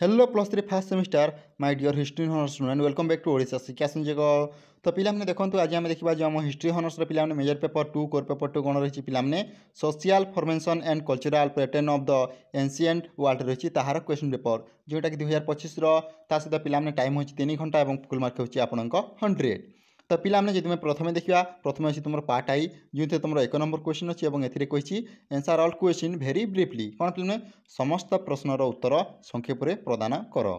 Hello plus three first semester my dear history honours student welcome back to Odisha Shiksha Sanjog. तो पिलाने देखो आज आम देखा जो आम हिस्ट्री हॉनर्स पिलाने मेजर पेपर 2 कोर पेपर 2 कौन रही पिलाने social formation and cultural pattern of the ancient world रही ताहार क्वेश्चन पेपर जोटा कि 2025 सहित पिलाने टाइम हो 3 घंटा और फुल मार्क होची आपनक 100। तो पिलाने जब प्रथम देखा प्रथम अच्छी तुम पार्ट आई जो तुम 1 नंबर क्वेश्चन अच्छी और A answer all question very briefly कौन पिलाने समस्त प्रश्नर उत्तर संक्षेप में प्रदान कर।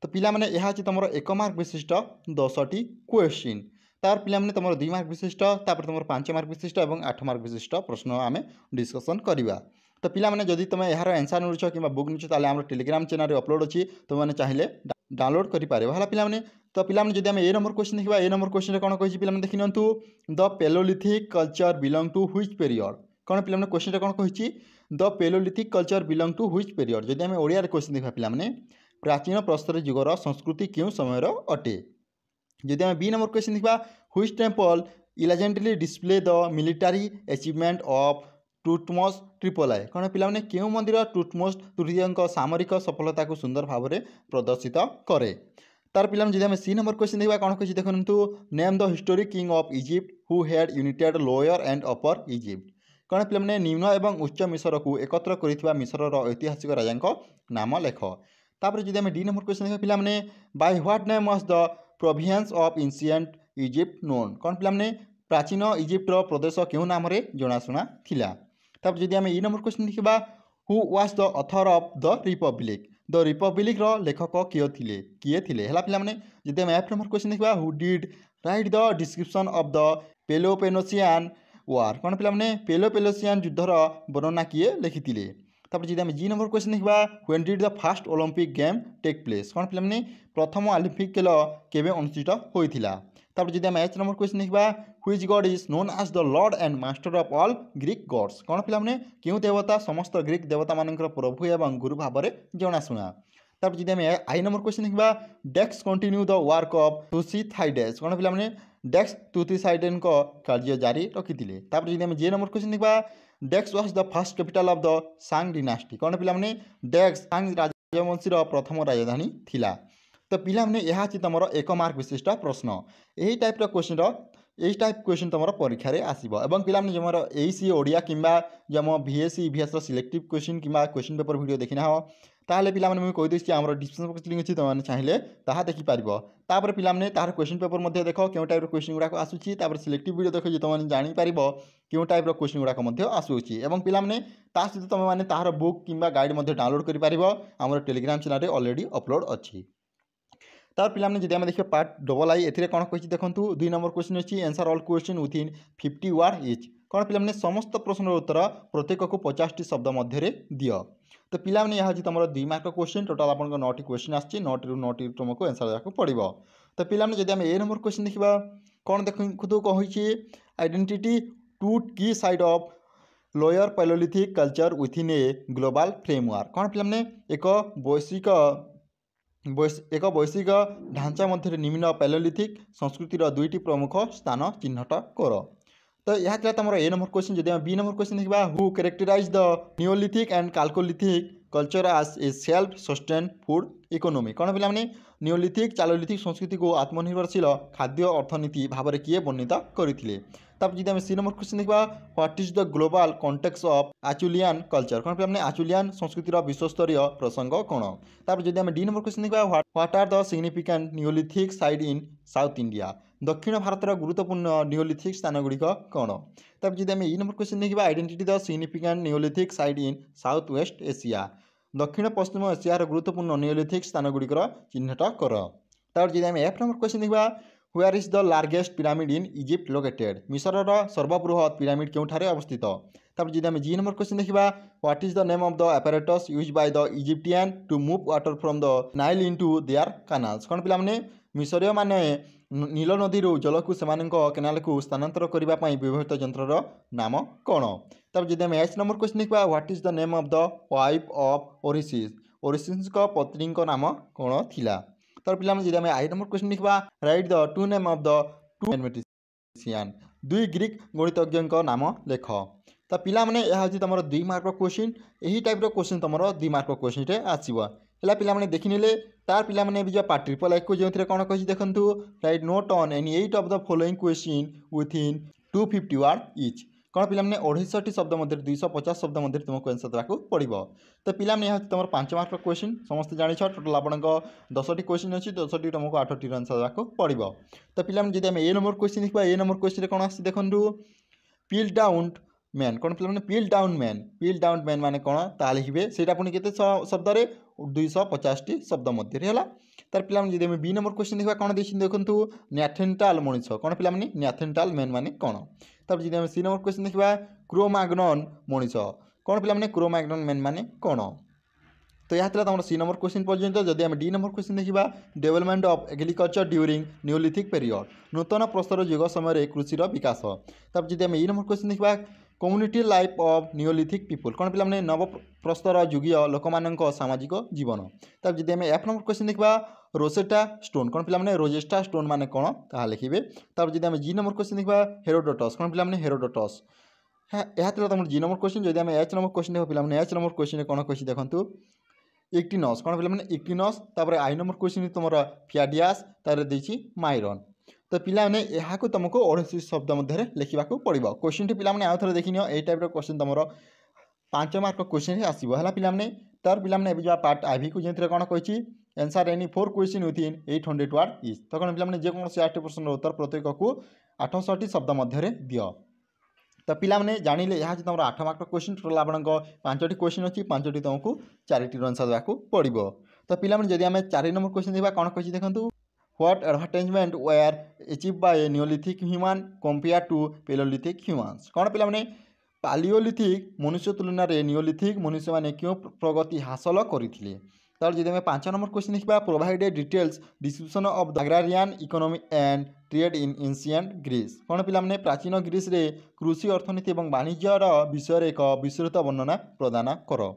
तो पिलाने यह तुम 1 मार्क विशिष्ट 10टी क्वेश्चन तार पिलाने तुम 2 मार्क विशिष्ट तुम 5 मार्क विशिष्ट और 8 मार्क विशिष्ट प्रश्न आम डिस्कसन करवा। तो पिलाने जदि तुम यार आंसर नुच कि बुक नुच आम टेलीग्राम चैनल अपलोड अच्छी तुमने चाहिए डाउनलोड करें पिलाने। तो पिलाने जब आम ए नंबर क्वेश्चन देखा ए नंबर क्वेश्चन कौन कही पिलाने देखि नियंतु the Palaeolithic culture belong to which period कौन पिलाने क्वेश्चन कौन कही the Palaeolithic culture belong to which period. जब आम ओडिया क्वेश्चन देखा पिलाने प्राचीन प्रस्तर युगर संस्कृति क्यों समय अटे। जब आम बी नंबर क्वेश्चन देखा which temple elegantly display the military achievement of Thutmose triple I कौन पिलाने क्यों मंदिर टुटमोस तृतीय सामरिक सफलता को सुंदर भाव में प्रदर्शित करे। तार पिलाने जब आम सी नंबर क्वेश्चन देखा कौन कही देखु name the historic king of Egypt who had United lower and upper Egypt कौन पिलाने निम्न और उच्च मिश्र को एकत्र कर मिश्र ऐतिहासिक राजा नाम लेख। तापर जब आम डी नंबर क्वेश्चन देखा पिलाने by what name was the province of ancient Egypt known कौन पिलाने प्राचीन इजिप्टर प्रदेश क्यों नाम जनाशुना थिला। तापर जब आम ई नंबर क्वेश्चन देखा who was the author of the Republic लेखक किए थे है पिलाने। जब आम एफ नंबर क्वेश्चन देखा who did write the description of the Peloponnesian war कौन पिलाने पेलोपेलोसियन युद्धर वर्णना किए लिखी। तापर जब आम जी नंबर क्वेश्चन देखा when did the first Olympic game take place कौन पिलाने प्रथम ओलंपिक खेल केबे अनुष्ठित होइथिला। तापर जब आम एच नंबर क्वेश्चन देखा which god is known as the lord and master of all Greek gods कौन पिलाने क्यों देवता समस्त ग्रीक देवता मानकर प्रभु एवं गुरु भाव में जनाशुना। तापर जब आम आई नंबर क्वेश्चन देखा डेक्स कंटिन्यू द वर्क ऑफ तुसीथाइडेस कौन पिलाने डेक्स तुसीथाइडेन को कार्य जारी रखी। तापर जब आम जे नंबर क्वेश्चन देखा डेक्स was the first capital of the Song dynasty कौन पिलाने डेक्स सांग राजवंशी प्रथम राजधानी थिला। तो पिलाने यह तुम 1 मार्क विशिष्ट प्रश्न यही टाइप क्वेश्चन यही टाइप क्वेश्चन तुम परीक्षा रे आसीबो एवं पिलाने जो मोर एसी ओडिया किंबा जो आम बीएससी ईवीएस सिलेक्टिव क्वेश्चन किंबा क्वेश्चन पेपर वीडियो देखिना हो ताहले पिलाने मुझे कही देछि आमर डिस्क्रिप्शन बॉक्स लिंक अछि तुमने चाहिए ताहा देखि पारिबो। तापर पिलाने तार क्वेश्चन पेपर मध्ये देखो क्यों टाइप क्वेश्चन गुड़ाक आसुछि तापर सिलेक्टिव वीडियो देखो जे तुमने जानि पारिबो क्यों टाइप क्वेश्चन गुड़ाक मध्ये आसुछि एवं पिलाने ता सहित तुम माने तार बुक किंबा गाइड मध्ये डाउनलोड करि पारिबो आमर टेलीग्राम चैनल रे ऑलरेडी अपलोड अछि। तार पिलाने जब आम देखिए पार्ट डबल आई ए कौन कही देखो 2 नंबर क्वेश्चन अच्छी answer all question within 50 word etch कौन पिलाने समस्त प्रश्न उत्तर प्रत्येक को 50टी शब्द मध्य दियो। तो पिलाने यह तुम 2 मार्क क्वेश्चन टोटाल आप 9टी क्वेश्चन आछि 9टी तुमको आंसर देवाक पड़ो। तो पिलाने जब आम ए नंबर क्वेश्चन देखा कौन देखो कही आइडेंटिटी 2 की side of lower palaeolithic culture within a global framework कौन पिलाने एक वैश्विक ढांचा मध्य निम्न पैलोलिथिक संस्कृतिर 2टी प्रमुख स्थान चिन्हट कर। तो यह तुम ए नंबर क्वेश्चन जब बी नंबर क्वेश्चन देखा who characterize the neolithic and chalcolithic culture as a self sustain food economy कौन पिलाने नियोलिथिक चालोलिथिक संस्कृति को आत्मनिर्भरशील खाद्य अर्थनीति भाव में किए वर्णित करते। तब जब आम सी नंबर क्वेश्चन देखा what is the global context of Acheulian culture कौन पिलाने आचुलियन संस्कृतिर विश्वस्तरीय प्रसंग कौन। तब जब आम डी नंबर क्वेश्चन देखा what are the significant neolithic site in South India दक्षिण भारतर गुरुत्वपूर्ण नियोलिथिक स्थान गुड़िक कौन। तब जब आम ई नंबर क्वेश्चन देखा identity the significant neolithic site in south west Asia दक्षिण पश्चिम एशियार गुरुत्वपूर्ण नियोलिथिक स्थान गुड़िकर चिन्हट कर। तब जब आम एफ नंबर क्वेश्चन देखा where is the largest pyramid in Egypt located मिस्र सर्वबृहत पिरामिड क्योंठारे अवस्थित। तब जब आम जी नंबर क्वेश्चन देखा what is the name of the apparatus used by the Egyptian to move water from the Nile into their canals कौन पिलाने मिसरीय माने नील नदी जल को केनाल को स्थानांतर करने व्यवहृत यंत्रर नाम कौन। तब जब आम एच नंबर क्वेश्चन देखा what is the name of the wife of Osiris पत्नी नाम कौन थिला। तब पिलाने जब आम आई नंबर क्वेश्चन देखा write the 2 name of the 2 mathematician 2 Greek गणितज्ञ नाम लेख। तो पिलाने यह तुम 2 मार्क क्वेश्चन यही टाइप क्वेश्चन तुम 2 मार्क क्वेश्चन आसो। है पिलाने देखिने तार पिलाने भी जो पार्ट ट्रिपल आई को जो कौन कही देखो right note on any 8 of the following question within 250 word etch कौन पिलाने 68 शब्द मध्य 250 शब्द मध्य तुमको आंसर देवाक पड़ो। तो पिलाने यहाँ तुम 5 मार्क क्वेश्चन समस्त जान टोटाल आप 10टी क्वेश्चन अच्छी 10टी तुमको 8टी आंसर देवाक पड़ो। तो पिलाने जब आम ए नंबर क्वेश्चन देखा ए नंबर क्वेश्चन कौन आस देखो पिल डाउन मैन कौन पे पिल डाउन मैन माने कौन ता लिखे से पुणी शब्द 250 शब्द मध्य है तार पे जब बी नंबर क्वेश्चन देखा कौन देखो न्याथेंटाल मनीष कौन पे न्याथेंटाल मैन माने कौन। तब जब सी नंबर क्वेश्चन देखा क्रोमैग्नन मनीष कौन पे क्रोमैग्नन मैन माने कौन। तो यह तुम सी नंबर क्वेश्चन पर्यंत जदि आम डी नंबर क्वेश्चन देखा development of agriculture during Neolithic period नूतन प्रस्तर युग समय कृषि विकास। तब जब आम ई नंबर क्वेश्चन देखा community life of Neolithic people कौन पे नव प्रस्तर युगीय लोक मान सामाजिक जीवन। तब जब आम एफ नंबर क्वेश्चन देखा रोसेटा स्टोन कौन पे रोजेस्टा स्टोन माने कौन ता लिखे। तब जब आम जी नंबर क्वेश्चन देखा हेरोडोटस कौन पे हेरोडोटस। यह तुम जी नंबर क्वेश्चन जब आम एच नंबर क्वेश्चन देखो पे एच नंबर क्वेश्चन कौन कही देखो इक्टिनस कौन पे इक्टिनस। तापर आई नंबर क्वेश्चन तुम फियाडियास तार देछि माइरन। तो पिलाने यहाँ तुमको 68 शब्द मध्य लिखा पड़ो। क्वेश्चन टी पिलाने आउ थे देखनी ये टाइप क्वेश्चन तुम 5 मार्क क्वेश्चन आसो है पिलाने। तार पिलाने जो पार्ट आईवी को जो कौन कही answer any 4 question within 800 word etch. तो कौन पिलाने जेकोसी 8 प्रश्न उत्तर प्रत्येक को 68 शब्द मध्य दियो। तो पिलाने जानिले यहाँ तुम 8 मार्क क्वेश्चन टोटाल आप 5टी क्वेश्चन अच्छी 5टी तुमको 4टी आंसर देवाक पड़ो। तो पिलाने जब आम 4 नंबर क्वेश्चन देखा कौन कही देखो what advancement were achieve by neolithic human compare to paleolithic humans कौन पे पालियोलिथिक मनुष्य तुलन में न्यूलिथिक मनुष्य मैंने क्यों प्रगति हासिल करते। तर जब आम 5 नंबर क्वेश्चन देखा provided details description of the agrarian economy and trade in ancient Greece कौन पे प्राचीन ग्रीस रे कृषि अर्थनीति और वाणिज्यर विषय एक विस्तृत वर्णना प्रदान कर।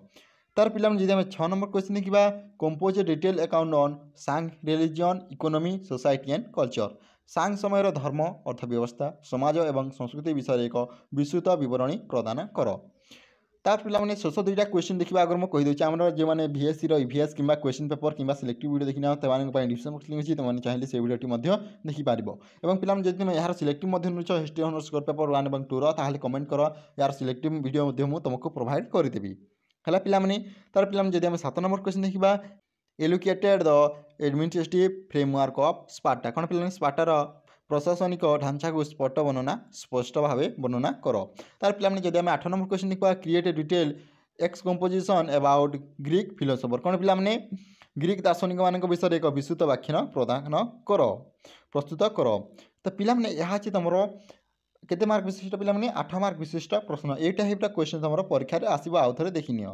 तार पे जब आम 6 नंबर क्वेश्चन देखा कंपोज डिटेल अकाउंट ऑन सांग religion economy society and culture सांग समय धर्म अर्थव्यवस्था समाज और संस्कृति विषय एक विस्तृत बरणी प्रदान कर। तार पे शेष 2टा क्वेश्चन देखा अगर मुझे कहीदे आम जो मैंने VSC ईवीएस कि क्वेश्चन पेपर कि सिलेक्टिव वीडियो देखना डिस्क्रिप्शन बॉक्स लिंक अच्छी तुमने चाहिए से वीडियो देखिपार। और पे जब तुम यार selective history honours core paper 1 और 2 ताहले कमेंट कर यार सिलेक्टिव वीडियो तुमको प्रोवाइड करदेवी है पिलाने। तार पे जब आम 7 नंबर क्वेश्चन देखा allocated the administrative framework of Sparta कौन पे स्पार्टार प्रशासनिक ढांचा को स्पष्ट भाव वर्णना कर। तार पे जब आम 8 नंबर क्वेश्चन देखा create a detail x composition about Greek philosopher कौन पे ग्रीक दार्शनिक मान विषय एक विस्तृत व्याख्यान प्रदान कर प्रस्तुत कर। तो पिलाने यहाँ तुम केते मार्क विशिष्ट पिलाने 8 मार्क विशिष्ट प्रश्न ये टाइप क्वेश्चन तुम परीक्षा आसो आउ थे देखनी।